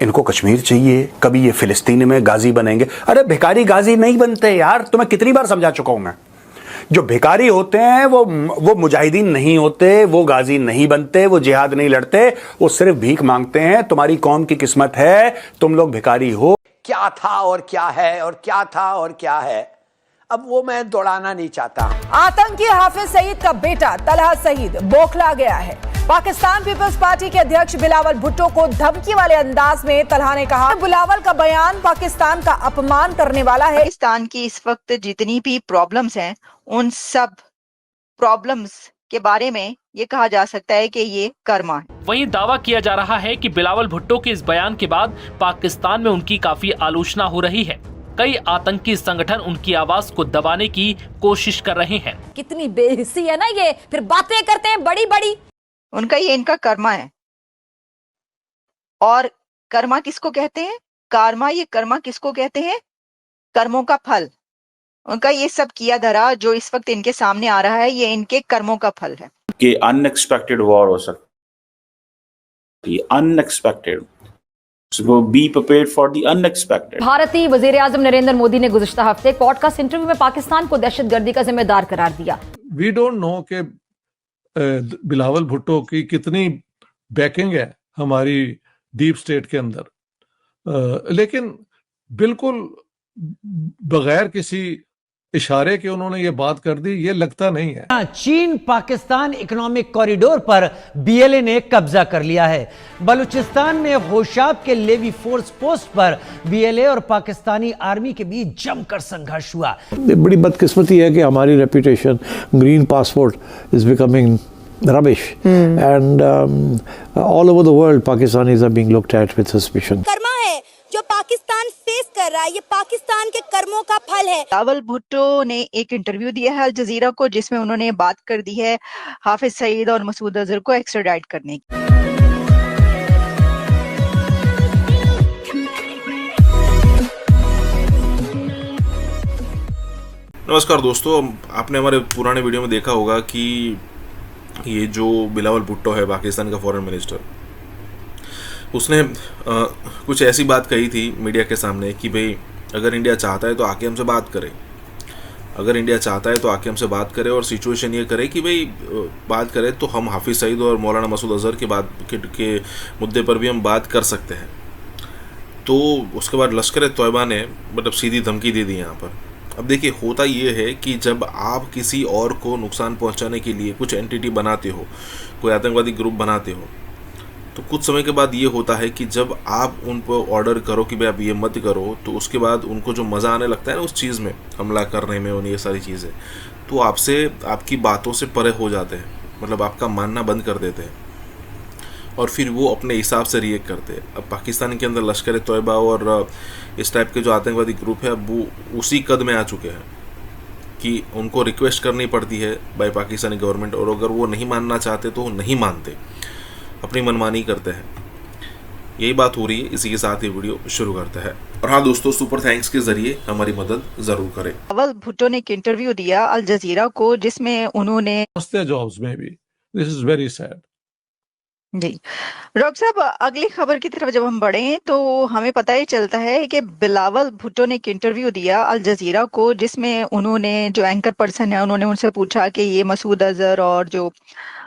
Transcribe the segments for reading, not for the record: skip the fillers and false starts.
इनको कश्मीर चाहिए, कभी ये फिलिस्तीन में गाजी बनेंगे। अरे भिखारी गाजी नहीं बनते यार, तुम्हें कितनी बार समझा चुका हूं मैं। जो भिखारी होते हैं वो मुजाहिदीन नहीं होते, वो गाजी नहीं बनते, वो जिहाद नहीं लड़ते, वो सिर्फ भीख मांगते हैं। तुम्हारी कौम की किस्मत है तुम लोग भिखारी हो। क्या था और क्या है और क्या था और क्या है, अब वो मैं दोहराना नहीं चाहता। आतंकी हाफिज सईद का बेटा तलहा सईद बौखला गया है। पाकिस्तान पीपल्स पार्टी के अध्यक्ष बिलावल भुट्टो को धमकी वाले अंदाज में तलहा ने कहा, बिलावल का बयान पाकिस्तान का अपमान करने वाला है। पाकिस्तान की इस वक्त जितनी भी प्रॉब्लम्स हैं, उन सब प्रॉब्लम्स के बारे में ये कहा जा सकता है कि ये कर्मा है। वहीं दावा किया जा रहा है कि बिलावल भुट्टो के इस बयान के बाद पाकिस्तान में उनकी काफी आलोचना हो रही है। कई आतंकी संगठन उनकी आवाज को दबाने की कोशिश कर रहे हैं। कितनी बेहिस्सी है ना ये, फिर बातें करते हैं बड़ी बड़ी। उनका ये इनका कर्मा है। और कर्मा किसको कहते हैं? कर्मा किसको कहते हैं? कर्मों का फल। उनका ये सब किया धरा जो इस वक्त इनके सामने आ रहा है, ये इनके कर्मों का फल है। कि अनएक्सपेक्टेड वॉर हो सकती है, unexpected. So be prepared for the unexpected. भारतीय वजीर आजम नरेंद्र मोदी ने गुज़िश्ता हफ्ते पॉडकास्ट इंटरव्यू में पाकिस्तान को दहशतगर्दी का जिम्मेदार करार दिया। वी डोंट नो कि बिलावल भुट्टो की कितनी बैकिंग है हमारी डीप स्टेट के अंदर, लेकिन बिल्कुल बगैर किसी इशारे के उन्होंने ये बात कर दी, ये लगता नहीं है। चीन पाकिस्तान इकोनॉमिक कॉरिडोर पर बीएलए ने कब्जा कर लिया है। बलूचिस्तान में होशाब के लेवी फोर्स पोस्ट पर बीएलए और पाकिस्तानी आर्मी के बीच जमकर संघर्ष हुआ। बड़ी बदकिस्मती है कि हमारी reputation green passport is becoming rubbish and all over the world Pakistanis are being looked at with suspicion. Karma है जो पाकिस्तान फेस कर रहा है, ये पाकिस्तान के कर्मों का फल है। बिलावल भुट्टो ने एक इंटरव्यू दिया है अल जजीरा को, जिसमें उन्होंने बात कर दी है हाफिज सईद और मसूद अजहर को एक्स्ट्राडाइट करने की। नमस्कार दोस्तों, आपने हमारे पुराने वीडियो में देखा होगा कि ये जो बिलावल भुट्टो है पाकिस्तान का फॉरेन मिनिस्टर, उसने कुछ ऐसी बात कही थी मीडिया के सामने कि भाई अगर इंडिया चाहता है तो आके हमसे बात करे, अगर इंडिया चाहता है तो आके हमसे बात करे और सिचुएशन ये करे कि भाई बात करे तो हम हाफिज सईद और मौलाना मसूद अजहर के मुद्दे पर भी हम बात कर सकते हैं। तो उसके बाद लश्कर तोयबा ने मतलब सीधी धमकी दे दी यहाँ पर। अब देखिए, होता ये है कि जब आप किसी और को नुकसान पहुंचाने के लिए कुछ एंटिटी बनाते हो, कोई आतंकवादी ग्रुप बनाते हो, तो कुछ समय के बाद ये होता है कि जब आप उन पर ऑर्डर करो कि भाई आप ये मत करो, तो उसके बाद उनको जो मज़ा आने लगता है ना उस चीज़ में, हमला करने में और ये सारी चीज़ें, तो आपसे आपकी बातों से परे हो जाते हैं, मतलब आपका मानना बंद कर देते हैं और फिर वो अपने हिसाब से रिएक्ट करते हैं। अब पाकिस्तान के अंदर लश्कर तोयबा और इस टाइप के जो आतंकवादी ग्रुप है, अब वो उसी कद में आ चुके हैं कि उनको रिक्वेस्ट करनी पड़ती है बाय पाकिस्तानी गवर्नमेंट, और अगर वो नहीं मानना चाहते तो वो नहीं मानते, अपनी मनमानी करते हैं। यही बात हो रही है। इसी के साथ ये वीडियो शुरू करते हैं। और हाँ दोस्तों, सुपर थैंक्स के जरिए हमारी मदद जरूर करें। बिलावल भुट्टो ने एक इंटरव्यू दिया अल जजीरा को, जिसमें उन्होंने जॉब्स में भी दिस इज वेरी सैड। जी डॉक्टर साहब, अगली खबर की तरफ जब हम बढ़े तो हमें पता ही चलता है कि बिलावल भुट्टो ने एक इंटरव्यू दिया अल जजीरा को, जिसमें उन्होंने, जो एंकर पर्सन है, उन्होंने उनसे पूछा कि ये मसूद अजहर और जो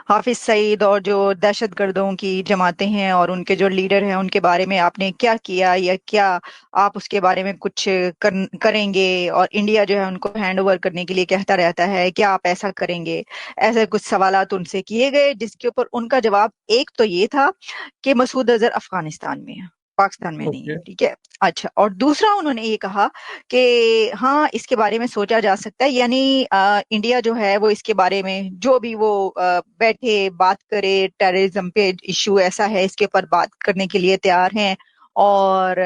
हाफिज सईद और जो दहशतगर्दों की जमातें हैं और उनके जो लीडर हैं, उनके बारे में आपने क्या किया या क्या आप उसके बारे में कुछ करेंगे, और इंडिया जो है उनको हैंड ओवर करने के लिए कहता रहता है, क्या आप ऐसा करेंगे? ऐसे कुछ सवालात उनसे किए गए, जिसके ऊपर उनका जवाब एक तो ये था कि मसूद अजहर अफगानिस्तान में है, पाकिस्तान में नहीं है। ठीक है, अच्छा। और दूसरा उन्होंने ये कहा कि हाँ, इसके बारे में सोचा जा सकता है, यानी इंडिया जो है वो इसके बारे में जो भी वो बैठे बात करे, टेररिज्म पे इशू ऐसा है, इसके ऊपर बात करने के लिए तैयार हैं, और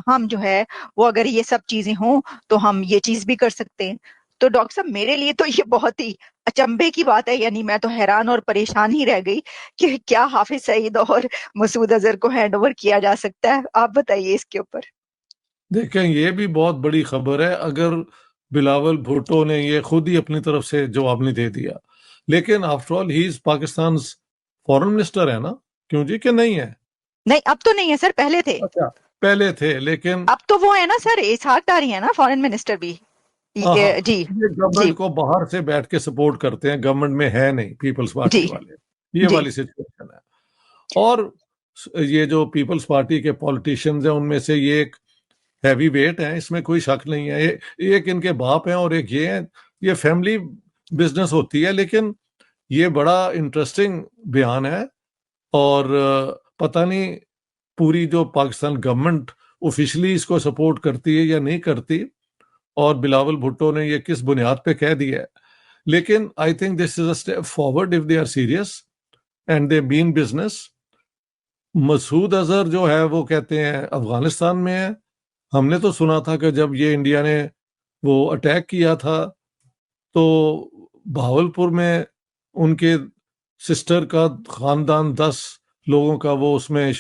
हम जो है वो अगर ये सब चीजें हों तो हम ये चीज भी कर सकते हैं। तो डॉक्टर साहब, मेरे लिए तो ये बहुत ही अचंभे की बात है, यानी मैं तो हैरान और परेशान ही रह गई कि क्या हाफिज सईद और मसूद अजहर को हैंड ओवर किया जा सकता है? आप बताइए इसके ऊपर। देखें, ये भी बहुत बड़ी खबर है अगर बिलावल भुट्टो ने ये खुद ही अपनी तरफ से जवाब नहीं दे दिया, लेकिन after all he is Pakistan foreign minister है ना, क्यों जी कि नहीं है? नहीं, अब तो नहीं है सर, पहले थे। अच्छा, पहले थे, लेकिन अब तो वो है ना सर, इसहाक डारी है ना फॉरेन मिनिस्टर भी। हाँ, जी ये जी गवर्नमेंट को बाहर से बैठ के सपोर्ट करते हैं, गवर्नमेंट में है नहीं पीपल्स पार्टी जी वाले, ये जी वाली सिचुएशन है। और ये जो पीपल्स पार्टी के पॉलिटिशियंस हैं उनमें से ये एक हैवी वेट है, इसमें कोई शक नहीं है। एक इनके बाप हैं और एक ये हैं, ये फैमिली बिजनेस होती है। लेकिन ये बड़ा इंटरेस्टिंग बयान है, और पता नहीं पूरी जो पाकिस्तान गवर्नमेंट ऑफिशियली इसको सपोर्ट करती है या नहीं करती, और बिलावल भुट्टो ने ये किस बुनियाद पे कह दिया है। लेकिन I think this is a step forward if they are serious and they mean business. Masood Azhar जो है वो कहते हैं अफगानिस्तान में है। हमने तो सुना था कि जब ये इंडिया ने वो अटैक किया था तो बहावलपुर में उनके सिस्टर का खानदान 10 लोगों का वो उसमें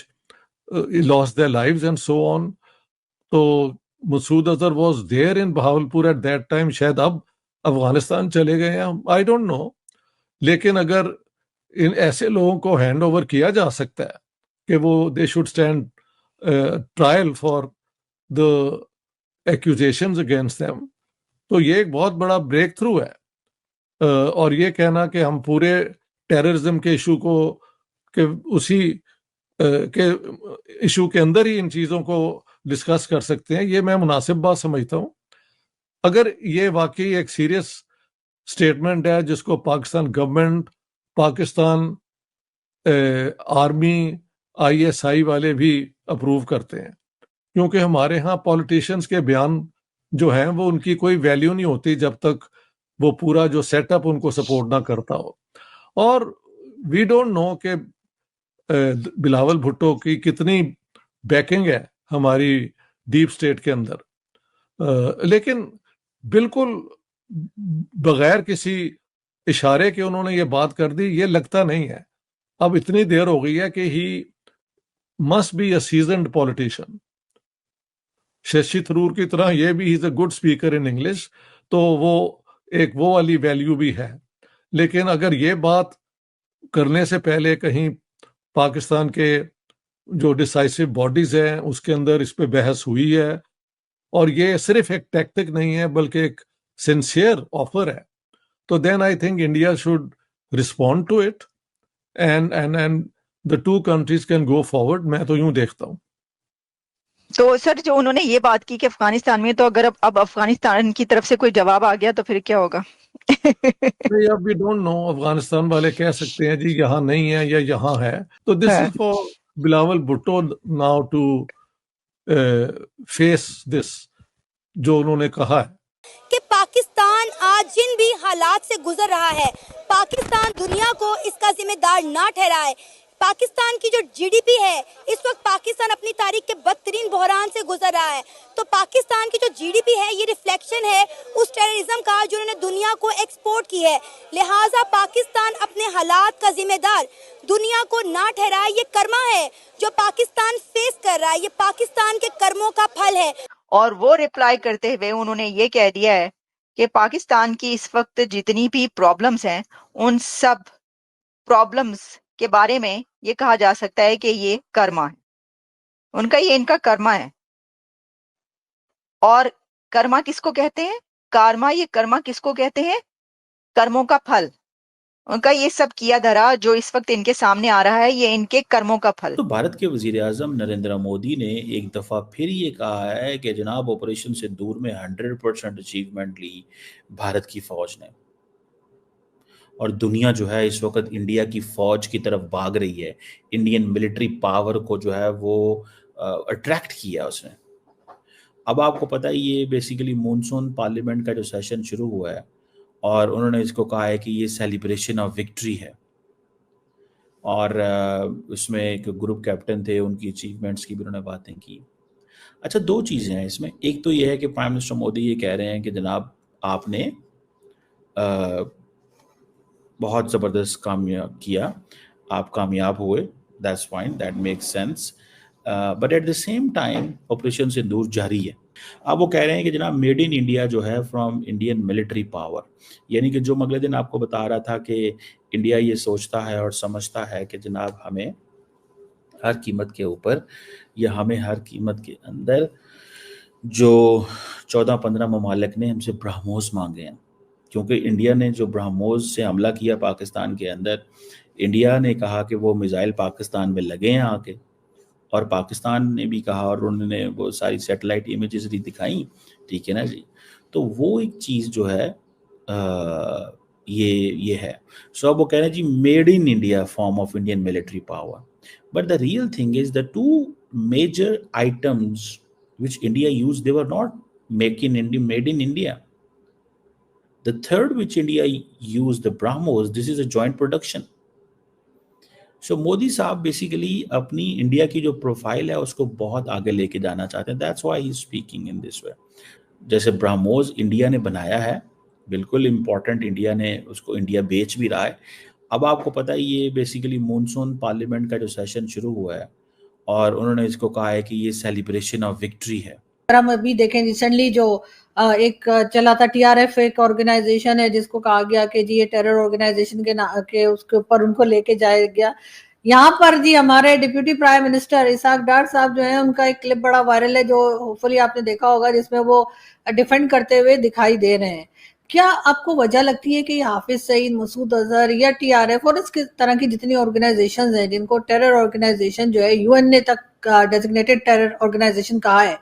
lost their lives and so on. तो Masood Azhar was there in Bahawalpur at that time. शायद अब अफगानिस्तान चले गए हैं, आई डोंट नो। लेकिन अगर इन ऐसे लोगों को हैंड ओवर किया जा सकता है कि वो they should stand trial for the accusations against them, तो ये एक बहुत बड़ा ब्रेक थ्रू है। और ये कहना कि हम पूरे टेररिज्म के इशू को के उसी के इशू के अंदर ही इन चीज़ों को डिस्कस कर सकते हैं, ये मैं मुनासिब बात समझता हूँ। अगर ये वाकई एक सीरियस स्टेटमेंट है जिसको Pakistan government, Pakistan army, ISI वाले भी अप्रूव करते हैं, क्योंकि हमारे यहाँ पॉलिटिशियंस के बयान जो हैं वो उनकी कोई वैल्यू नहीं होती जब तक वो पूरा जो सेटअप उनको सपोर्ट ना करता हो। और वी डोंट नो कि बिलावल भुट्टो की कितनी बैकिंग है हमारी डीप स्टेट के अंदर, लेकिन बिल्कुल बगैर किसी इशारे के उन्होंने ये बात कर दी, ये लगता नहीं है। अब इतनी देर हो गई है कि he must be a seasoned politician. Shashi Tharoor की तरह ये भी is a good speaker in English, तो वो एक वो वाली वैल्यू भी है। लेकिन अगर ये बात करने से पहले कहीं पाकिस्तान के जो डिसाइसिव बॉडीज हैं उसके अंदर इस पे बहस हुई है, और ये सिर्फ एक टैक्टिक नहीं है बल्कि एक सिंसियर ऑफर है, तो then I think India should respond to it and the two countries can go forward. मैं तो यूं देखता हूं। तो सर जो उन्होंने ये बात की कि अफगानिस्तान में, तो अगर अब अफगानिस्तान की तरफ से कोई जवाब आ गया तो फिर क्या होगा? नहीं, अब वी डोंट नो। अफगानिस्तान वाले कह सकते हैं जी यहाँ नहीं है या यहाँ है, तो this is for Bilawal Bhutto now to face this जो उन्होंने कहा है कि पाकिस्तान आज जिन भी हालात से गुजर रहा है, पाकिस्तान दुनिया को इसका जिम्मेदार ना ठहराए। पाकिस्तान की जो GDP है, इस वक्त पाकिस्तान अपनी तारीख के बदतरीन बहरान से गुजर रहा है। तो पाकिस्तान की जो GDP है ये रिफ्लेक्शन है उस टेररिज्म का जो उन्होंने दुनिया को एक्सपोर्ट की है। लिहाजा पाकिस्तान अपने हालात का जिम्मेदार दुनिया को ना ठहराए। ये कर्मा है जो पाकिस्तान फेस कर रहा है, ये पाकिस्तान के कर्मों का फल है। और वो रिप्लाई करते हुए उन्होंने ये कह दिया है कि पाकिस्तान की इस वक्त जितनी भी प्रॉब्लम्स हैं उन सब प्रॉब्लम्स के बारे में ये कहा जा सकता है कि ये कर्मा है उनका, ये इनका कर्मा है। और कर्मा किसको कहते हैं? कर्मा, ये कर्मा किसको कहते हैं? कर्मों का फल। उनका ये सब किया धरा जो इस वक्त इनके सामने आ रहा है, ये इनके कर्मों का फल। तो भारत के वजीर आजम नरेंद्र मोदी ने एक दफ़ा फिर ये कहा है कि जनाब ऑपरेशन सिंदूर में 100% अचीवमेंट ली भारत की फौज ने, और दुनिया जो है इस वक्त इंडिया की फौज की तरफ भाग रही है। इंडियन मिलिट्री पावर को जो है वो अट्रैक्ट किया उसने। अब आपको पता है ये बेसिकली मॉनसून पार्लियामेंट का जो सेशन शुरू हुआ है और उन्होंने इसको कहा है कि ये सेलिब्रेशन ऑफ विक्ट्री है, और उसमें एक ग्रुप कैप्टन थे, उनकी अचीवमेंट्स की भी उन्होंने बातें की। अच्छा, दो चीज़ें हैं इसमें। एक तो ये है कि प्राइम मिनिस्टर मोदी ये कह रहे हैं कि जनाब आपने बहुत ज़बरदस्त कामयाब किया, आप कामयाब हुए, that's fine, that makes sense, but at the same time operation Sindoor जारी है। अब वो कह रहे हैं कि जनाब मेड इन इंडिया जो है फ्रॉम इंडियन मिलिट्री पावर, यानी कि जो अगले दिन आपको बता रहा था कि इंडिया ये सोचता है और समझता है कि जनाब हमें हर कीमत के ऊपर, या हमें हर कीमत के अंदर जो 14-15 ममालिक ने हमसे ब्रह्मोस मांगे हैं, क्योंकि इंडिया ने जो ब्रह्मोस से हमला किया पाकिस्तान के अंदर, इंडिया ने कहा कि वो मिसाइल पाकिस्तान में लगे हैं आके, और पाकिस्तान ने भी कहा, और उन्होंने वो सारी सैटेलाइट इमेजेस भी दिखाई, ठीक है ना जी। तो वो एक चीज़ जो है ये है। सो अब वो कह रहे हैं जी made in India form of Indian military power, but the real thing is the two major items which India used, they were not made in India. The third which India used, the BrahMos, this is a joint production. So Modi साहब basically अपनी India की जो profile है उसको बहुत आगे लेके जाना चाहते हैं, that's why he is speaking in this way. जैसे ब्रह्मोस इंडिया ने बनाया है, बिल्कुल इम्पोर्टेंट, इंडिया ने उसको इंडिया बेच भी रहा है। अब आपको पता है ये बेसिकली मॉनसून पार्लियामेंट का जो सेशन शुरू हुआ है, और उन्होंने इसको कहा है कि ये सेलिब्रेशन ऑफ विक्ट्री है। हम अभी देखें रिसेंटली जो एक चला था टीआरएफ, एक ऑर्गेनाइजेशन है जिसको कहा गया कि जी ये टेरर ऑर्गेनाइजेशन के उसके ऊपर उनको लेके जाया गया। यहाँ पर जी हमारे डिप्यूटी प्राइम मिनिस्टर इसाक डार साहब जो है, उनका एक क्लिप बड़ा वायरल है जो होपफुली आपने देखा होगा, जिसमें वो डिफेंड करते हुए दिखाई दे रहे हैं। क्या आपको वजह लगती है कि हाफिज सईद, मसूद अजहर या टीआरएफ और इस तरह की जितनी ऑर्गेनाइजेशंस हैं जिनको टेरर ऑर्गेनाइजेशन जो है यूएन ने तक डेजिग्नेटेड टेरर ऑर्गेनाइजेशन कहा है,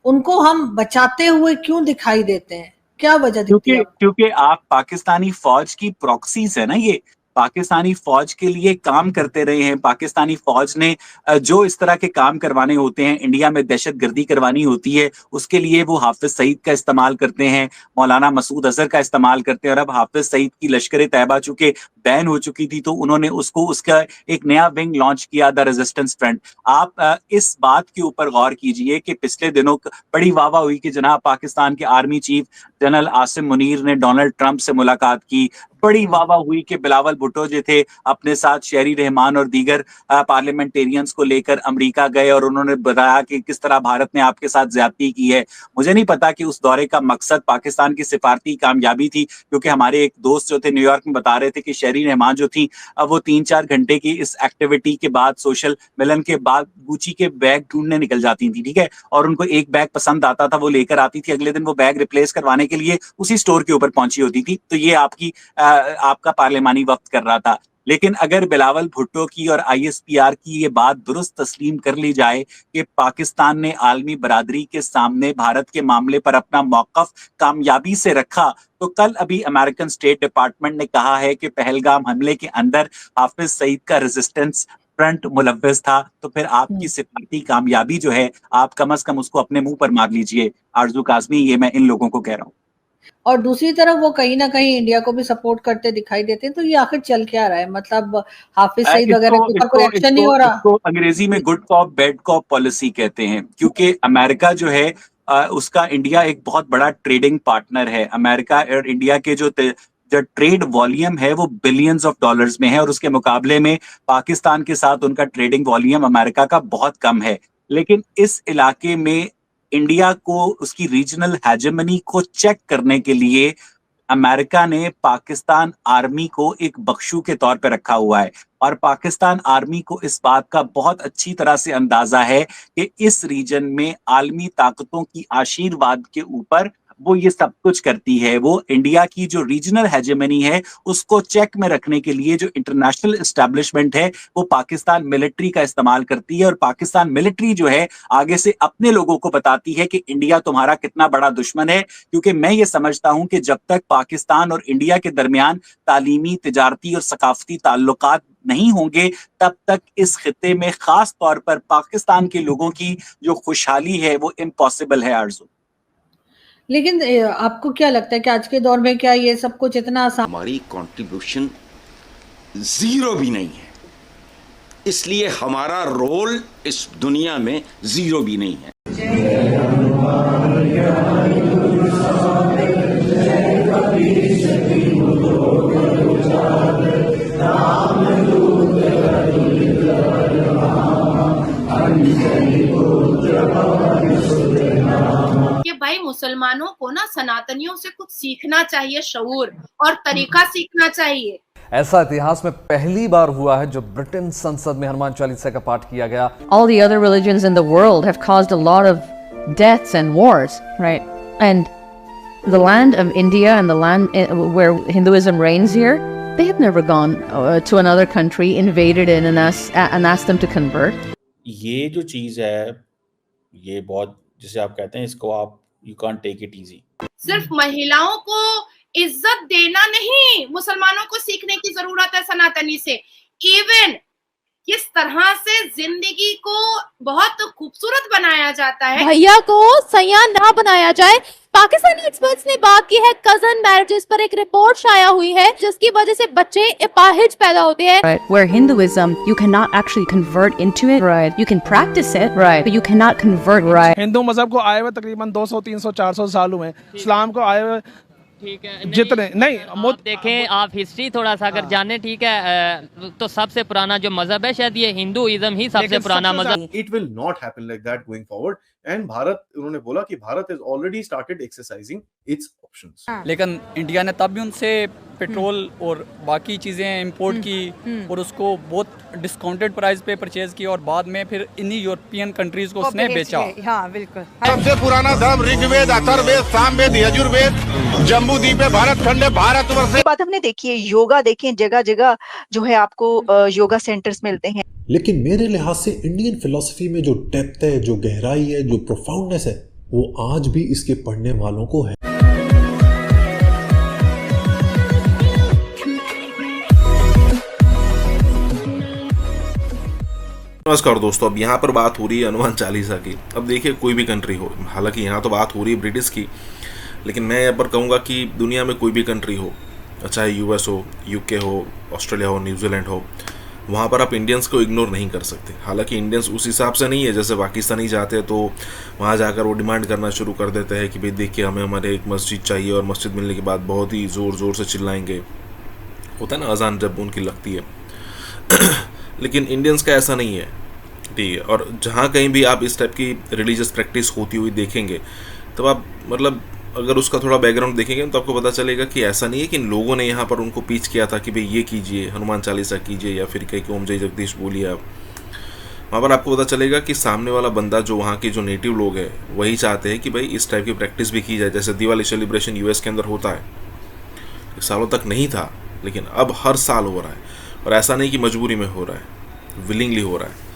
उनको हम बचाते हुए क्यों दिखाई देते हैं? क्या वजह दिखती है? क्योंकि आप पाकिस्तानी फौज की प्रॉक्सीज है ना, ये पाकिस्तानी फौज के लिए काम करते रहे हैं। पाकिस्तानी फौज ने जो इस तरह के काम करवाने होते हैं, इंडिया में दहशतगर्दी करवानी होती है, उसके लिए वो हाफिज सईद का इस्तेमाल करते हैं, मौलाना मसूद अजहर का इस्तेमाल करते हैं। और अब हाफिज सईद की लश्कर तैयबा चूंकि बैन हो चुकी थी, तो उन्होंने उसका एक नया विंग लॉन्च किया, द रेजिस्टेंस फ्रंट। आप इस बात के ऊपर गौर कीजिए कि पिछले दिनों बड़ी वाहवाह हुई कि जनाब पाकिस्तान के army chief general Asim Munir ने डोनाल्ड ट्रंप से मुलाकात की। बड़ी वाहवाह हुई कि बिलावल भुट्टो जो थे अपने साथ शहरी रहमान और दीगर पार्लियामेंटेरियंस को लेकर अमेरिका गए, और उन्होंने बताया कि किस तरह भारत ने आपके साथ ज्यादती की है। मुझे नहीं पता कि उस दौरे का मकसद पाकिस्तान की सिफारती कामयाबी थी, क्योंकि हमारे एक दोस्त जो थे न्यूयॉर्क में बता रहे थे कि शहरी रहमान जो थी वो 3-4 घंटे की इस एक्टिविटी के बाद, सोशल मिलन के बाद गुची के बैग ढूंढने निकल जाती थी, ठीक है, और उनको एक बैग पसंद आता था वो लेकर आती थी, अगले दिन वो बैग रिप्लेस करवाने के लिए उसी स्टोर के ऊपर पहुंची होती थी। तो ये आपका पार्लियामानी वक्त कर रहा था। लेकिन अगर बिलावल भुट्टो की और आईएसपीआर की ये बात दुरुस्त तस्लीम कर ली जाए कि पाकिस्तान ने आलमी बरादरी के सामने भारत के मामले पर अपना मौकफ कामयाबी से रखा, तो कल अभी अमेरिकन स्टेट डिपार्टमेंट ने कहा है कि पहलगाम हमले के अंदर हाफिज सईद का रेजिस्टेंस फ्रंट मुलव्वस था, तो फिर आपकी सिफारती कामयाबी जो है आप कम से कम उसको अपने मुंह पर मार लीजिए। आरजू काज़मी, ये मैं इन लोगों को कह रहा हूँ। और दूसरी तरफ वो कहीं ना कहीं इंडिया को भी सपोर्ट करते दिखाई देते हैं, तो ये आखिर चल क्या रहा है? मतलब हाफिज सईद वगैरह के ऊपर कोई एक्शन नहीं हो रहा? इसको अंग्रेजी में good cop bad cop policy कहते हैं, क्योंकि अमेरिका जो है उसका इंडिया एक बहुत बड़ा ट्रेडिंग पार्टनर है। अमेरिका और इंडिया के जो ट्रेड वॉल्यूम है वो बिलियंस ऑफ डॉलर्स में है, और उसके मुकाबले में पाकिस्तान के साथ उनका ट्रेडिंग वॉल्यूम अमेरिका का बहुत कम है। लेकिन इस इलाके में इंडिया को उसकी रीजनल हेजेमनी को चेक करने के लिए अमेरिका ने पाकिस्तान आर्मी को एक बख्शू के तौर पर रखा हुआ है, और पाकिस्तान आर्मी को इस बात का बहुत अच्छी तरह से अंदाजा है कि इस रीजन में आलमी ताकतों की आशीर्वाद के ऊपर वो ये सब कुछ करती है। वो इंडिया की जो रीजनल हेजेमनी है उसको चेक में रखने के लिए जो इंटरनेशनल एस्टेब्लिशमेंट है वो पाकिस्तान मिलिट्री का इस्तेमाल करती है, और पाकिस्तान मिलिट्री जो है आगे से अपने लोगों को बताती है कि इंडिया तुम्हारा कितना बड़ा दुश्मन है। क्योंकि मैं ये समझता हूं कि जब तक पाकिस्तान और इंडिया के दरमियान तालीमी, तिजारती और सकाफती ताल्लुकात नहीं होंगे, तब तक इस खित्ते में खास तौर पर पाकिस्तान के लोगों की जो खुशहाली है वो इम्पॉसिबल है। आरजू, लेकिन आपको क्या लगता है कि आज के दौर में क्या ये सब कुछ इतना आसान? हमारी कंट्रीब्यूशन 0 भी नहीं है, इसलिए हमारा रोल इस दुनिया में 0 भी नहीं है। भाई मुसलमानों को ना सनातनियों से कुछ सीखना चाहिए, शऊर और तरीका सीखना चाहिए। ऐसा इतिहास में पहली बार हुआ है जो ब्रिटेन संसद में हनुमान चालीसा का पाठ किया गया। All the other religions in the world have caused a lot of deaths and wars, right? And the land of India and the land where Hinduism reigns here, they have never gone to another country, invaded it and asked them to convert. ये जो चीज है, ये बहुत, जिसे आप कहते हैं, इसको आप you can't take it easy. सिर्फ महिलाओं को इज्जत देना नहीं, मुसलमानों को सीखने की जरूरत है सनातनी से। इवन किस तरह से जिंदगी को बहुत खूबसूरत बनाया जाता है, भैया को सैया ना बनाया जाए। पाकिस्तानी एक्सपर्ट्स ने बात की है कजन मैरिजेस पर। एक रिपोर्ट शाया हुई है जिसकी वजह से बच्चे अपाहिज पैदा होते हैं। Right. Where Hinduism, you cannot actually convert into it. Right. You can practice it. Right. But you cannot convert. Right. Hindu मजहब को आए हुए तकरीबन 200, 300, 400 साल हुए। इस्लाम को आए हुए ठीक है, जितने नहीं आप देखें, आप हिस्ट्री थोड़ा सा अगर जाने, ठीक है, तो सबसे पुराना जो मजहब है शायद ये हिंदुइज्म ही सबसे पुराना मजहब। It will not happen like that going forward. And Bharat, उन्होंने बोला कि Bharat is already started exercising it's options. लेकिन इंडिया ने तब भी उनसे पेट्रोल और बाकी चीजें इंपोर्ट की और उसको बहुत डिस्काउंटेड प्राइस पे परचेज की और बाद में फिर इन्हीं यूरोपियन कंट्रीज को उसने बेचा। हाँ बिल्कुल। सबसे पुराना धर्म ऋग्वेद, अथर्ववेद, सामवेद, यजुर्वेद, जम्बूद्वीप है, भारत खंड है, भारतवर्ष। ये बात हमने देखी है, योगा देखें, जगह जगह जो है आपको योगा सेंटर्स मिलते हैं। लेकिन मेरे लिहाज से इंडियन फिलॉसफी में जो डेप्थ है, जो गहराई है, जो प्रोफाउंडनेस है, वो आज भी इसके पढ़ने वालों को है। नमस्कार दोस्तों, अब यहाँ पर बात हो रही है हनुमान चालीसा की। अब देखिए, कोई भी कंट्री हो, हालांकि यहाँ तो बात हो रही है ब्रिटिश की, लेकिन मैं यहाँ पर कहूँगा कि दुनिया में कोई भी कंट्री हो, चाहे यूएस हो, यूके हो, ऑस्ट्रेलिया हो, न्यूजीलैंड हो, वहाँ पर आप इंडियंस को इग्नोर नहीं कर सकते। हालांकि इंडियंस उस हिसाब से नहीं है जैसे पाकिस्तानी जाते हैं तो वहाँ जाकर वो डिमांड करना शुरू कर देते हैं कि भाई देखिए, हमें हमारे एक मस्जिद चाहिए, और मस्जिद मिलने के बाद बहुत ही ज़ोर ज़ोर से चिल्लाएंगे। होता है ना अजान जब उनकी लगती है। लेकिन इंडियंस का ऐसा नहीं है, ठीक है। और जहाँ कहीं भी आप इस टाइप की रिलीजियस प्रैक्टिस होती हुई देखेंगे, तब आप मतलब अगर उसका थोड़ा बैकग्राउंड देखेंगे तो आपको पता चलेगा कि ऐसा नहीं है कि इन लोगों ने यहाँ पर उनको पीच किया था कि भाई ये कीजिए, हनुमान चालीसा कीजिए, या फिर कहीं ओम जय जगदीश बोलिए आप। वहाँ पर आपको पता चलेगा कि सामने वाला बंदा, जो वहाँ के जो नेटिव लोग हैं, वही चाहते हैं कि भाई इस टाइप की प्रैक्टिस भी की जाए। जैसे दिवाली सेलिब्रेशन यूएस के अंदर होता है, सालों तक नहीं था, लेकिन अब हर साल हो रहा है। और ऐसा नहीं कि मजबूरी में हो रहा है, विलिंगली हो रहा है।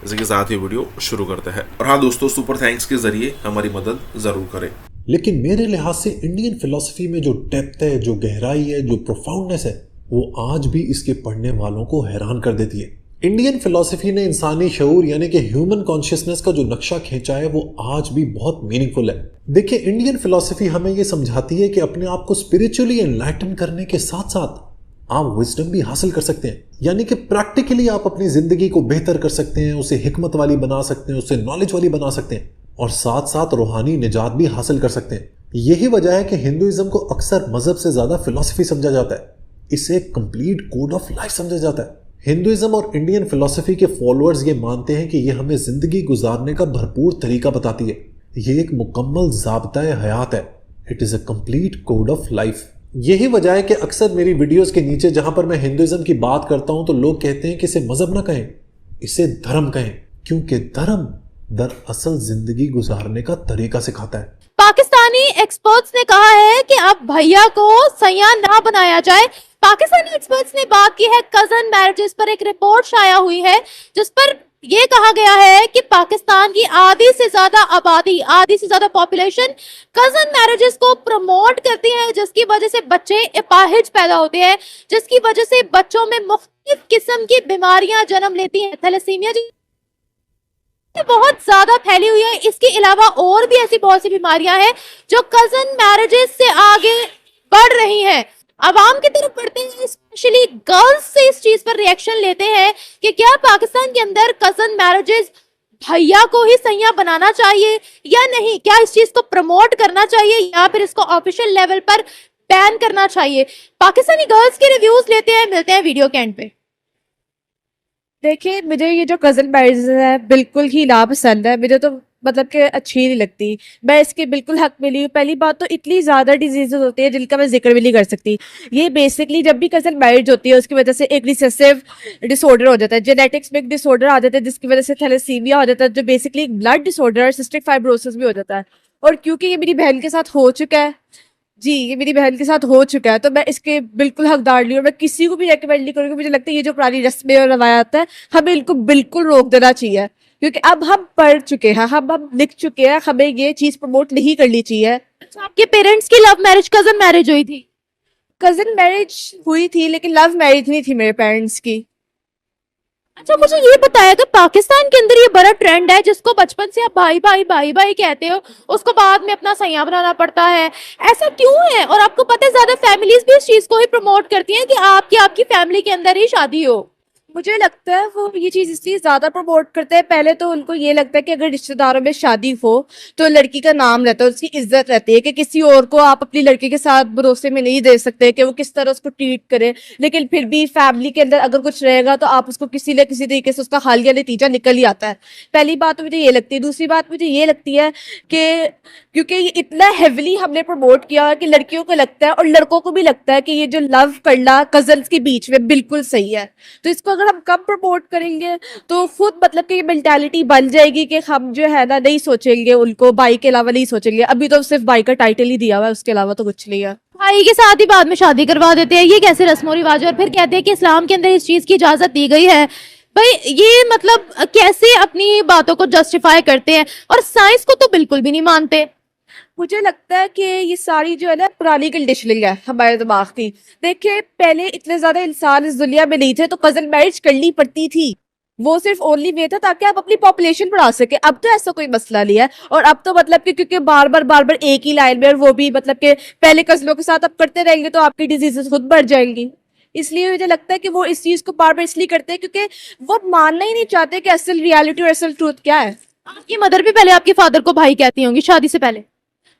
इसी के साथ ही वीडियो शुरू करते हैं। और हाँ दोस्तों, सुपर थैंक्स के जरिए हमारी मदद जरूर करें। लेकिन मेरे लिहाज से इंडियन फिलॉसफी में जो डेप्थ है, जो गहराई है, जो प्रोफाउंडनेस है, वो आज भी इसके पढ़ने वालों को हैरान कर देती है। इंडियन फिलॉसफी ने इंसानी शऊर यानी कि ह्यूमन कॉन्शियसनेस का जो नक्शा खींचा है, वो आज भी बहुत मीनिंगफुल है। देखिए, इंडियन फिलॉसफी हमें ये समझाती है कि अपने आप को स्पिरिचुअली एनलाइटन करने के साथ साथ आप विजडम भी हासिल कर सकते हैं। यानी कि प्रैक्टिकली आप अपनी जिंदगी को बेहतर कर सकते हैं, उसे हिकमत वाली बना सकते हैं, उसे नॉलेज वाली बना सकते हैं, और साथ साथ रूहानी निजात भी हासिल कर सकते हैं। यही वजह है कि हिंदुइज्म को अक्सर मजहब से ज्यादा फिलॉसफी समझा जाता है। इसे एक कंप्लीट कोड ऑफ लाइफ समझा जाता है। हिंदुइज्म और इंडियन फिलॉसफी के फॉलोअर्स ये मानते हैं कि ये हमें जिंदगी गुजारने का भरपूर तरीका बताती है। ये एक मुकम्मल ज़ाब्ता-ए हयात है। It is a complete code of life. यही वजह है कि अक्सर मेरी वीडियोस के नीचे जहां पर मैं हिंदुइज्म की बात करता हूं तो लोग कहते हैं कि इसे मजहब ना कहें, इसे धर्म कहें, क्योंकि धर्म दरअसल जिंदगी गुजारने का तरीका सिखाता है। पाकिस्तानी एक्सपर्ट्स ने कहा है कि अब भैया को सैया ना बनाया जाए। पाकिस्तानी एक्सपर्ट्स ने बात की है कजन मैरिजेस पर। एक रिपोर्ट शाया हुई है जिस पर यह कहा गया है कि पाकिस्तान की आधी से ज्यादा आबादी, आधी से ज्यादा पॉपुलेशन कजन मैरिजेस को प्रमोट करती है, जिसकी वजह से बच्चे अपाहिज पैदा होते हैं, जिसकी वजह से बच्चों में मुख्तलिफ किस्म की बीमारियां जन्म लेती हैं। थैलेसीमिया बहुत ज्यादा फैली हुई है। इसके अलावा और भी ऐसी बहुत सी बीमारियां हैं जो कजन मैरिजेस से आगे बढ़ रही हैं। आवाम की तरफ बढ़ते हैं, स्पेशली गर्ल्स से इस चीज पर रिएक्शन लेते हैं कि क्या पाकिस्तान के अंदर कजन मैरिजेस भैया को ही सैया बनाना चाहिए या नहीं, क्या इस चीज को प्रमोट करना चाहिए या फिर इसको ऑफिशियल लेवल पर बैन करना चाहिए। पाकिस्तानी गर्ल्स के रिव्यूज लेते हैं, मिलते हैं वीडियो के एंड पे। देखिए, मुझे ये जो कजन मैरिजेस है बिल्कुल ही नापसंद है। मुझे तो मतलब कि अच्छी नहीं लगती। मैं इसके बिल्कुल हक में नहीं हूँ। पहली बात तो इतनी ज़्यादा डिजीजेज होती है जिनका मैं जिक्र भी नहीं कर सकती। ये बेसिकली जब भी कजन मैरिज होती है उसकी वजह से एक रिसेसिव डिसऑर्डर हो जाता है, जेनेटिक्स में एक डिसऑर्डर आ जाता है जिसकी वजह से थैलेसीमिया हो जाता है, जो बेसिकली एक ब्लड डिसऑर्डर और सिस्टिक फाइब्रोसिस भी हो जाता है। और क्योंकि ये मेरी बहन के साथ हो चुका है, जी ये मेरी बहन के साथ हो चुका है, तो मैं इसके बिल्कुल हकदार नहीं हूँ। मैं किसी को भी रेकमेंड नहीं करूँगी। मुझे लगता है ये जो पुरानी रस्में और रवायात है हमें इनको बिल्कुल रोक देना चाहिए, क्योंकि अब हम पढ़ चुके हैं, हम लिख चुके हैं, हमें ये चीज प्रमोट नहीं करनी चाहिए। आपके पेरेंट्स की लव मैरिज कजन मैरिज हुई थी? कजन मैरिज हुई थी लेकिन लव मैरिज नहीं थी मेरे पेरेंट्स की। अच्छा मुझे ये बताया कि पाकिस्तान के अंदर ये बड़ा ट्रेंड है जिसको बचपन से आप भाई भाई भाई भाई कहते हो, उसको बाद में अपना सैया बनाना पड़ता है, ऐसा क्यों है? और आपको पता है ज्यादा फैमिलीज भी इस चीज को ही प्रमोट करती हैं कि आपकी फैमिली के अंदर ही शादी हो। मुझे लगता है वो ये चीज इसलिए ज्यादा प्रमोट करते हैं, पहले तो उनको ये लगता है कि अगर रिश्तेदारों में शादी हो तो लड़की का नाम रहता है, उसकी इज्जत रहती है कि किसी और को आप अपनी लड़की के साथ भरोसे में नहीं दे सकते कि वो किस तरह उसको ट्रीट करे। लेकिन फिर भी फैमिली के अंदर अगर कुछ रहेगा तो आप उसको किसी न किसी तरीके से उसका हालिया नतीजा निकल ही आता है। पहली बात तो मुझे ये लगती है। दूसरी बात मुझे ये लगती है कि क्योंकि ये इतना हेविली हमने प्रमोट किया कि लड़कियों को लगता है और लड़कों को भी लगता है कि ये जो लव करना कजन्स के बीच में बिल्कुल सही है, तो इसको अगर हम कम प्रमोट करेंगे तो खुद मतलब कि ये मेंटालिटी बन जाएगी कि हम जो है ना नहीं सोचेंगे, उनको भाई के अलावा नहीं सोचेंगे। अभी तो सिर्फ भाई का टाइटल ही दिया हुआ है, उसके अलावा तो कुछ नहीं है। भाई के साथ ही बाद में शादी करवा देते हैं, ये कैसे रस्म रिवाज है? और फिर कहते हैं कि इस्लाम के अंदर इस चीज की इजाजत दी गई है। भाई ये मतलब कैसे अपनी बातों को जस्टिफाई करते हैं और साइंस को तो बिल्कुल भी नहीं मानते। मुझे लगता है कि ये सारी जो है ना पुरानी कंडीशनिंग है हमारे दिमाग की। देखिए पहले इतने ज्यादा इंसान इस दुनिया में नहीं थे तो कजन मैरिज करनी पड़ती थी, वो सिर्फ ओनली वे था ताकि आप अपनी पॉपुलेशन बढ़ा सके। अब तो ऐसा कोई मसला नहीं है। और अब तो मतलब कि क्योंकि बार बार एक ही लाइन में, और वो भी मतलब कि पहले कजनों के साथ आप करते रहेंगे तो आपकी डिजीजेस खुद बढ़ जाएंगी। इसलिए मुझे लगता है कि वो इस चीज को बार बार इसलिए करते हैं क्योंकि वो मानना ही नहीं चाहते कि असल रियलिटी और असल ट्रूथ क्या है। आपकी मदर भी पहले आपके फादर को भाई कहती होंगी शादी से पहले?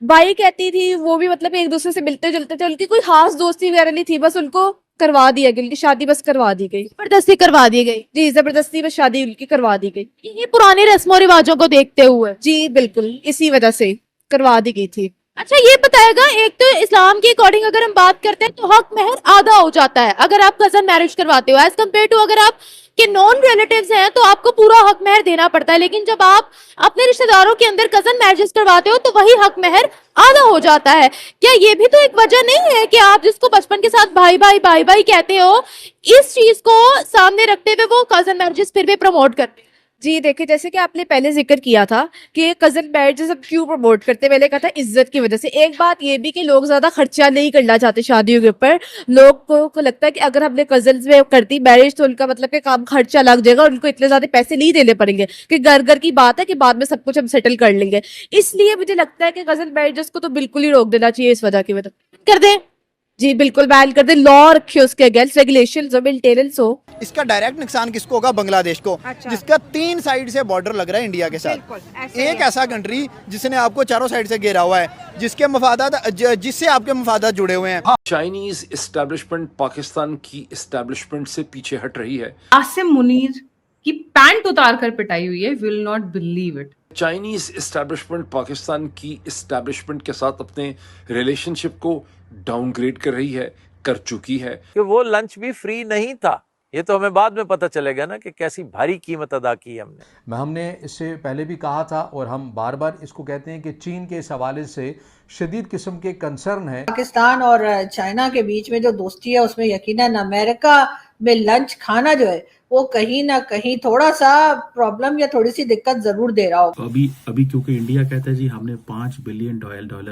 भाई कहती थी, वो भी मतलब एक दूसरे से मिलते जुलते थे, उनकी कोई खास दोस्ती वगैरह नहीं थी, बस उनको करवा दिया गया, उनकी शादी बस करवा दी गई, जबरदस्ती करवा दी गई। जी जबरदस्ती बस शादी उनकी करवा दी गई। ये पुराने रस्मों रिवाजों को देखते हुए? जी बिल्कुल इसी वजह से करवा दी गई थी। अच्छा ये बताएगा, एक तो इस्लाम के अकॉर्डिंग अगर हम बात करते हैं तो हक महर आधा हो जाता है अगर आप कजन मैरिज करवाते हो, एज कम्पेयर टू अगर आप के नॉन रिलेटिव्स हैं तो आपको पूरा हक महर देना पड़ता है। लेकिन जब आप अपने रिश्तेदारों के अंदर कजन मैरिजेस करवाते हो तो वही हक महर आधा हो जाता है। क्या ये भी तो एक वजह नहीं है कि आप जिसको बचपन के साथ भाई भाई भाई भाई कहते हो, इस चीज को सामने रखते हुए वो कजन मैरिजेस फिर भी प्रमोट करते हैं? जी देखिए, जैसे कि आपने पहले जिक्र किया था कि कजन मैरिजेस अब क्यों प्रमोट करते हैं, मैंने कहा था इज्जत की वजह से। एक बात ये भी कि लोग ज्यादा खर्चा नहीं करना चाहते शादियों के ऊपर। लोगों को लगता है कि अगर हमने कजन में करती मैरिज तो उनका मतलब कि काम खर्चा लग जाएगा और उनको इतने ज्यादा पैसे नहीं देने पड़ेंगे कि घर की बात है कि बाद में सब कुछ हम सेटल कर लेंगे। इसलिए मुझे लगता है कि कजन मैरिजेस को तो बिल्कुल ही रोक देना चाहिए इस वजह की वजह। कर दें? जी बिल्कुल बैन कर दे, लॉ रखे उसके अगेंस्ट, रेगुलेशंस हो, मेंटेनेंस हो। इसका डायरेक्ट नुकसान किसको होगा? बांग्लादेश को। अच्छा। जिसका 3 साइड से बॉर्डर लग रहा है इंडिया के साथ। एक ऐसा कंट्री जिसने आपको चारों साइड से घेरा हुआ है, जिसके मफादात जिससे आपके मफादात जुड़े हुए हैं। चाइनीज एस्टेब्लिशमेंट पाकिस्तान की एस्टेब्लिशमेंट से पीछे हट रही है। आसिम मुनीर की पैंट उतार कर पिटाई हुई है, will not believe it. Chinese establishment Pakistan की एस्टेब्लिशमेंट के साथ अपने रिलेशनशिप को डाउनग्रेड कर रही है, कर चुकी है। कि वो लंच भी फ्री नहीं था, ये तो हमें बाद में पता चलेगा ना कि कैसी भारी कीमत अदा की हमने। हमने इससे पहले भी कहा था और हम बार बार इसको कहते हैं कि चीन के इस हवाले से शदीद किस्म के कंसर्न है। पाकिस्तान और चाइना के बीच में जो दोस्ती है उसमें यकीनन अमेरिका में लंच खाना जो है वो कहीं ना कहीं थोड़ा सा प्रॉब्लम या थोड़ी सी दिक्कत जरूर दे रहा हो। अभी क्योंकि इंडिया कहता है जी हमने $5 बिलियन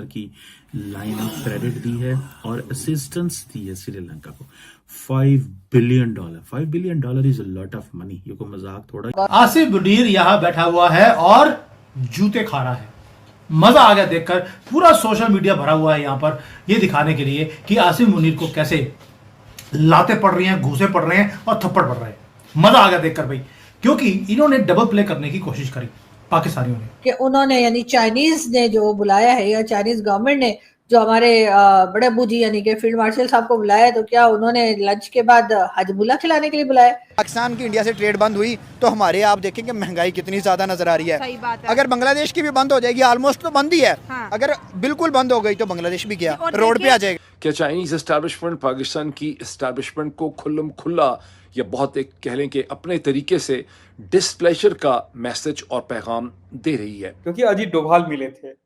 की लाइन ऑफ क्रेडिट दी है और असिस्टेंस दी है श्रीलंका को $5 billion. $5 billion is a lot of money, ये को मजाक थोड़ा। आसिफ मुनीर यहाँ बैठा हुआ है और जूते खा रहा है। मजा आ गया देखकर, पूरा सोशल मीडिया भरा हुआ है यहाँ पर ये दिखाने के लिए कि आसिफ मुनीर को कैसे लाते पड़ रही हैं, घूसे पड़ रहे हैं और थप्पड़ पड़ रहे हैं। मजा आ गया देखकर भाई, क्योंकि इन्होंने डबल प्ले करने की कोशिश करी पाकिस्तानियों ने, कि उन्होंने यानी चाइनीज ने जो बुलाया है या चाइनीज गवर्नमेंट ने जो हमारे बड़े अब्बू जी यानी कि फील्ड मार्शल साहब को बुलाया है, तो क्या उन्होंने लंच के बाद हजमुला खिलाने के लिए बुलाया? पाकिस्तान की इंडिया से ट्रेड बंद हुई तो हमारे आप देखें कि महंगाई कितनी ज्यादा नजर आ रही है। सही बात है। अगर बांग्लादेश की भी बंद हो जाएगी, ऑलमोस्ट तो बंद ही है। हाँ। अगर बिल्कुल बंद हो गई तो बांग्लादेश भी गया, रोड पे आ जाएगा। क्या चाइनीज एस्टैब्लिशमेंट पाकिस्तान की एस्टैब्लिशमेंट को खुल्लम खुल्ला या बहुत एक कह लें कि अपने तरीके से डिस्प्लेजर का मैसेज और पैगाम दे रही है? क्योंकि अजीत डोभाल मिले थे।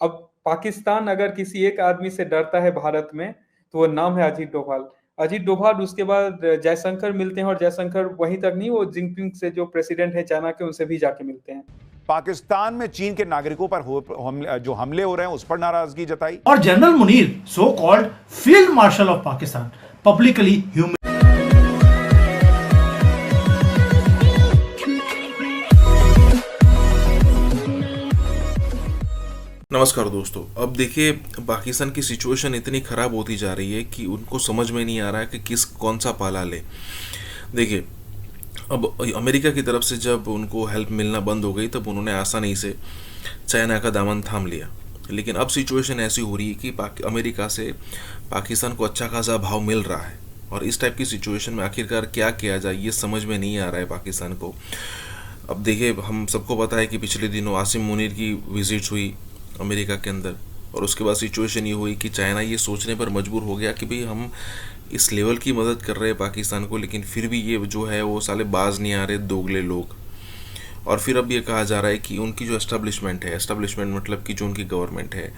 अब पाकिस्तान अगर किसी एक आदमी से डरता है भारत में तो वो नाम है अजीत डोभाल। अजीत डोभाल, उसके बाद जयशंकर मिलते हैं, और जयशंकर वहीं तक नहीं, वो जिनपिंग से जो प्रेसिडेंट है चाइना के, उनसे भी जाके मिलते हैं। पाकिस्तान में चीन के नागरिकों पर जो हमले हो रहे हैं उस पर नाराजगी जताई। और general Munir, so called field marshal of Pakistan, publicly humiliated. नमस्कार दोस्तों, अब देखिए पाकिस्तान की सिचुएशन इतनी ख़राब होती जा रही है कि उनको समझ में नहीं आ रहा है कि कौन सा पाला ले। देखिए, अब अमेरिका की तरफ से जब उनको हेल्प मिलना बंद हो गई तब उन्होंने आसानी से चाइना का दामन थाम लिया। लेकिन अब सिचुएशन ऐसी हो रही है कि अमेरिका से पाकिस्तान को अच्छा खासा भाव मिल रहा है, और इस टाइप की सिचुएशन में आखिरकार क्या किया जाए ये समझ में नहीं आ रहा है पाकिस्तान को। अब देखिए, हम सबको पता है कि पिछले दिनों आसिम मुनीर की विजिट हुई अमेरिका के अंदर, और उसके बाद सिचुएशन ये हुई कि चाइना ये सोचने पर मजबूर हो गया कि भाई हम इस लेवल की मदद कर रहे हैं पाकिस्तान को, लेकिन फिर भी ये जो है वो साले बाज नहीं आ रहे, दोगले लोग। और फिर अब ये कहा जा रहा है कि उनकी जो एस्टेब्लिशमेंट मतलब कि जो उनकी गवर्नमेंट है,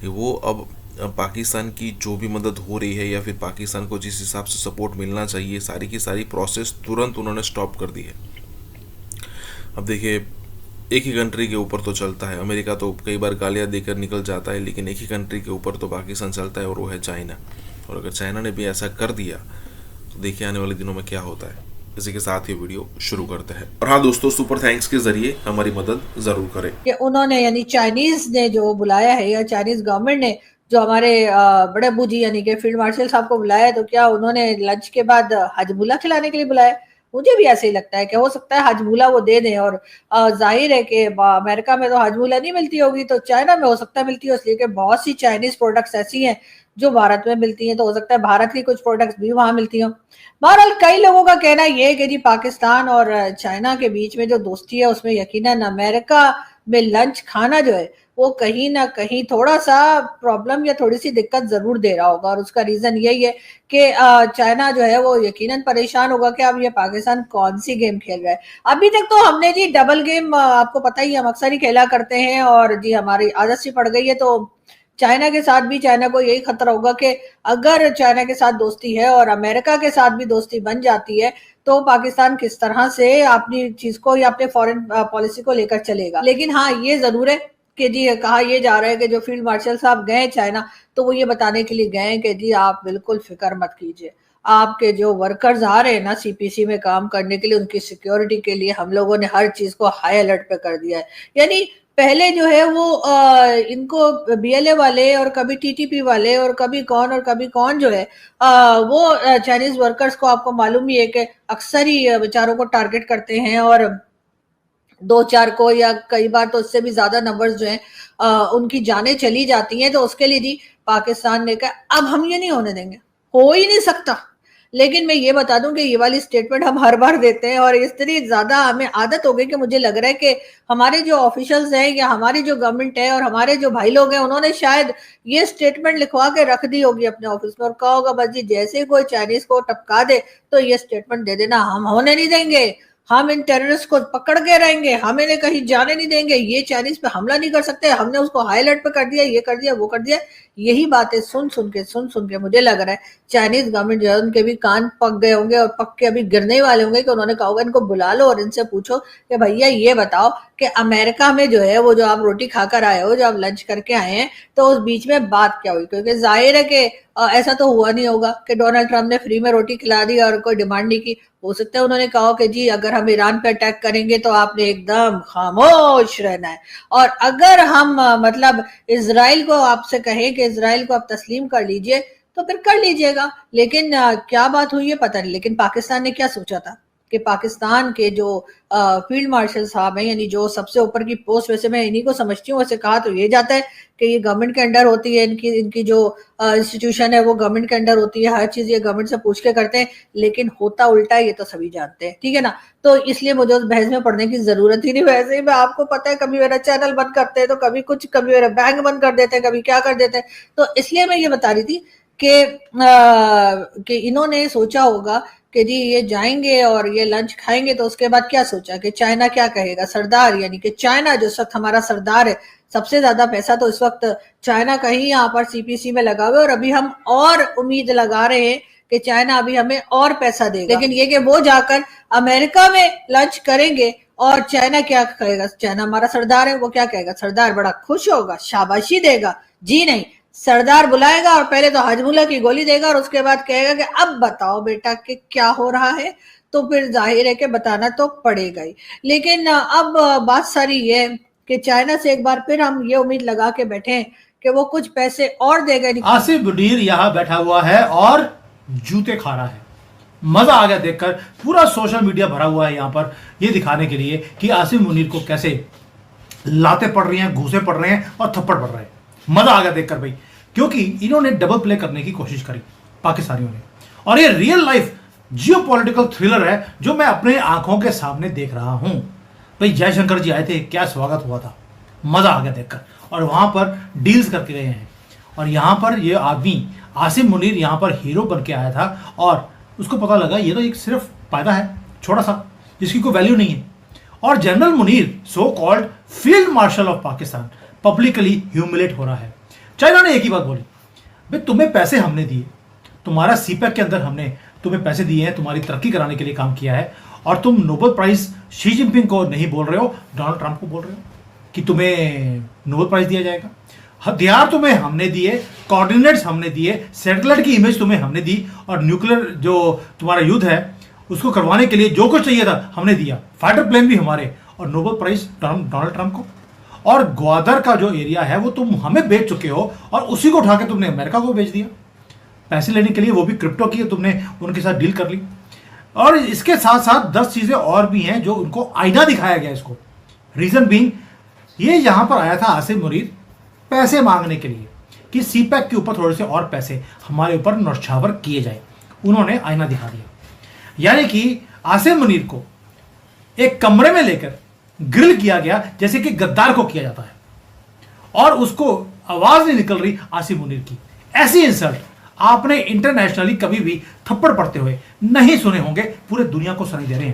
वो अब पाकिस्तान की जो भी मदद हो रही है या फिर पाकिस्तान को जिस हिसाब से सपोर्ट मिलना चाहिए, सारी की सारी प्रोसेस तुरंत उन्होंने स्टॉप कर दी है। अब देखिए, एक ही कंट्री के ऊपर तो चलता है, अमेरिका तो कई बार गालियाँ देकर निकल जाता है, लेकिन एक ही कंट्री के ऊपर तो पाकिस्तान चलता है, और वो है चाइना। और अगर चाइना ने भी ऐसा कर दिया तो देखिए आने वाले दिनों में क्या होता है। इसी के साथ ये वीडियो शुरू करते हैं। और हाँ दोस्तों, सुपर थैंक्स के जरिए हमारी मदद जरूर करें। कि उन्होंने यानी चाइनीज ने जो बुलाया है, या चाइनीज गवर्नमेंट ने जो हमारे बड़े अब्बू जी यानी कि फील्ड मार्शल साहब को बुलाया है, तो क्या उन्होंने लंच के बाद हजमुला खिलाने के लिए बुलाया? मुझे भी ऐसे ही लगता है कि हो सकता है हजमुला वो दे दें। और जाहिर है कि अमेरिका में तो हजमुला नहीं मिलती होगी, तो चाइना में हो सकता है मिलती हो, इसलिए कि बहुत सी चाइनीज प्रोडक्ट्स ऐसी हैं जो भारत में मिलती हैं, तो हो सकता है भारत की कुछ प्रोडक्ट्स भी वहां मिलती हों। बहरहाल कई लोगों का कहना यह है कि जी पाकिस्तान और चाइना के बीच में जो दोस्ती है उसमें यकीनन अमेरिका में लंच खाना जो है वो कहीं ना कहीं थोड़ा सा प्रॉब्लम या थोड़ी सी दिक्कत जरूर दे रहा होगा। और उसका रीजन यही है कि चाइना जो है वो यकीनन परेशान होगा कि अब ये पाकिस्तान कौन सी गेम खेल रहा है। अभी तक तो हमने जी डबल गेम, आपको पता ही हम अक्सर ही खेला करते हैं, और जी हमारी आदत सी पड़ गई है। तो चाइना के साथ भी चाइना को यही खतरा होगा कि अगर चाइना के साथ दोस्ती है और अमेरिका के साथ भी दोस्ती बन जाती है तो पाकिस्तान किस तरह से अपनी चीज को या अपने फॉरेन पॉलिसी को लेकर चलेगा। लेकिन हाँ, ये जरूर है कि जी कहा यह जा रहा है कि जो फील्ड मार्शल साहब गए चाइना, तो वो ये बताने के लिए गए कि जी आप बिल्कुल फिक्र मत कीजिए, आपके जो वर्कर्स आ रहे हैं ना सीपीसी में काम करने के लिए, उनकी सिक्योरिटी के लिए हम लोगों ने हर चीज को हाई अलर्ट पे कर दिया है। यानी पहले जो है वो इनको बीएलए वाले और कभी टीटीपी वाले और कभी कौन जो है वो चाइनीज वर्कर्स को आपको मालूम ही है कि अक्सर ही बेचारों को टारगेट करते हैं, और 2-4 को या कई बार तो उससे भी ज्यादा नंबर्स जो हैं उनकी जानें चली जाती हैं। तो उसके लिए जी पाकिस्तान ने कहा अब हम ये नहीं होने देंगे, हो ही नहीं सकता। लेकिन मैं ये बता दूं कि ये वाली स्टेटमेंट हम हर बार देते हैं, और इस तरह ज्यादा हमें आदत हो गई कि मुझे लग रहा है कि हमारे जो ऑफिशियल्स हैं या हमारी जो गवर्नमेंट है और हमारे जो भाई लोग हैं उन्होंने शायद ये स्टेटमेंट लिखवा के रख दी होगी अपने ऑफिस में, और कहा होगा बस जी जैसे ही कोई चाइनीज को टपका दे तो ये स्टेटमेंट दे देना, हम होने नहीं देंगे, हम इन टेररिस्ट को पकड़ के रहेंगे, हम इन्हें कहीं जाने नहीं देंगे, ये चाइनीज पे हमला नहीं कर सकते, हमने उसको हाई अलर्ट पे कर दिया, ये कर दिया, वो कर दिया। यही बातें सुन सुन के मुझे लग रहा है चाइनीज गवर्नमेंट जो है उनके भी कान पक गए होंगे और पक के अभी गिरने वाले होंगे कि उन्होंने कहा होगा इनको बुला लो और इनसे पूछो कि भैया ये बताओ कि अमेरिका में जो है वो जो आप रोटी खाकर आए हो, जो आप लंच करके आए हैं, तो उस बीच में बात क्या हुई? क्योंकि जाहिर है कि ऐसा तो हुआ नहीं होगा कि डोनाल्ड ट्रंप ने फ्री में रोटी खिला दी और कोई डिमांड नहीं की। हो सकता है उन्होंने कहा कि जी अगर हम ईरान पे अटैक करेंगे तो आपने एकदम खामोश रहना है, और अगर हम मतलब इजराइल को आपसे कहें कि इजराइल को आप तस्लीम कर लीजिए तो फिर कर लीजिएगा। लेकिन क्या बात हुई है पता नहीं। लेकिन पाकिस्तान ने क्या सोचा था कि पाकिस्तान के जो फील्ड मार्शल साहब हैं, यानी जो सबसे ऊपर की पोस्ट, वैसे मैं इन्हीं को समझती हूँ, वैसे कहा तो ये जाता है कि ये गवर्नमेंट के अंडर होती है, इनकी जो इंस्टीट्यूशन है वो गवर्नमेंट के अंडर होती है, हर चीज ये गवर्नमेंट से पूछ के करते हैं, लेकिन होता उल्टा है, ये तो सभी जानते हैं, ठीक है ना। तो इसलिए मुझे उस बहस में पढ़ने की जरूरत ही नहीं। वैसे ही मैं, आपको पता है, कभी मेरा चैनल बंद करते हैं तो कभी कुछ, कभी मेरा बैंक बंद कर देते हैं, कभी क्या कर देते हैं। तो इसलिए मैं ये बता रही थी कि इन्होंने सोचा होगा कि जी ये जाएंगे और ये लंच खाएंगे, तो उसके बाद क्या सोचा कि चाइना क्या कहेगा, सरदार, यानी कि चाइना जो इस वक्त हमारा सरदार है, सबसे ज्यादा पैसा तो इस वक्त चाइना का ही यहाँ पर सीपीसी में लगा हुआ है, और अभी हम और उम्मीद लगा रहे हैं कि चाइना अभी हमें और पैसा देगा। लेकिन ये कि वो जाकर अमेरिका में लंच करेंगे और चाइना क्या कहेगा, चाइना हमारा सरदार है, वो क्या कहेगा, सरदार बड़ा खुश होगा, शाबाशी देगा? जी नहीं, सरदार बुलाएगा और पहले तो हजमुल्ला की गोली देगा और उसके बाद कहेगा कि अब बताओ बेटा कि क्या हो रहा है। तो फिर जाहिर है कि बताना तो पड़ेगा ही। लेकिन अब बात सारी ये कि चाइना से एक बार फिर हम ये उम्मीद लगा के बैठे हैं कि वो कुछ पैसे और देगा। आसिफ मुनीर यहाँ बैठा हुआ है और जूते खा रहा है। मजा आ गया देखकर। पूरा सोशल मीडिया भरा हुआ है यहाँ पर ये दिखाने के लिए कि आसिफ मुनीर को कैसे लाते पड़ रही हैं, घूसे पड़ रहे हैं और थप्पड़ पड़ रहे हैं। मजा आ गया देखकर भाई, क्योंकि इन्होंने डबल प्ले करने की कोशिश करी पाकिस्तानियों ने, और ये रियल लाइफ जियोपॉलिटिकल थ्रिलर है जो मैं अपने आंखों के सामने देख रहा हूं। भाई जयशंकर जी आए थे, क्या स्वागत हुआ था, मजा आ गया देखकर। और वहां पर डील्स करके गए हैं, और यहां पर ये आदमी आसिफ मुनीर यहां पर हीरो बन के आया था, और उसको पता लगा ये तो एक सिर्फ पैदा है छोटा सा, जिसकी कोई वैल्यू नहीं है। और general Munir, so called field marshal of Pakistan, publicly humiliate हो रहा है। चाइना ने एक ही बात बोली, भाई तुम्हें पैसे हमने दिए, तुम्हारा सीपैक के अंदर हमने तुम्हें पैसे दिए हैं, तुम्हारी तरक्की कराने के लिए काम किया है, और तुम नोबेल प्राइज शी जिनपिंग को नहीं बोल रहे हो, डोनाल्ड ट्रंप को बोल रहे हो कि तुम्हें नोबेल प्राइज दिया जाएगा। हथियार तुम्हें हमने दिए, कोऑर्डिनेट्स हमने दिए, सैटेलाइट की इमेज तुम्हें हमने दी, और न्यूक्लियर जो तुम्हारा युद्ध है उसको करवाने के लिए जो कुछ चाहिए था हमने दिया, फाइटर प्लेन भी हमारे, और नोबेल प्राइज डोनाल्ड ट्रंप को। और ग्वादर का जो एरिया है वो तुम हमें बेच चुके हो, और उसी को उठा के तुमने अमेरिका को बेच दिया पैसे लेने के लिए, वो भी क्रिप्टो की तुमने उनके साथ डील कर ली। और इसके साथ साथ 10 चीजें और भी हैं जो उनको आईना दिखाया गया इसको। रीजन बीइंग, ये यहां पर आया था आसिफ मुनीर पैसे मांगने के लिए कि सीपैक के ऊपर थोड़े से और पैसे हमारे ऊपर नौछावर किए जाए। उन्होंने आईना दिखा दिया, यानी कि आसिफ मुनीर को एक कमरे में लेकर ग्रिल किया गया जैसे कि गद्दार को किया जाता है, और उसको आवाज नहीं निकल रही आसिफ मुनीर की। ऐसी इंसल्ट आपने इंटरनेशनली कभी भी थप्पड़ पड़ते हुए नहीं सुने होंगे, पूरे दुनिया को सुनाई दे रहे हैं।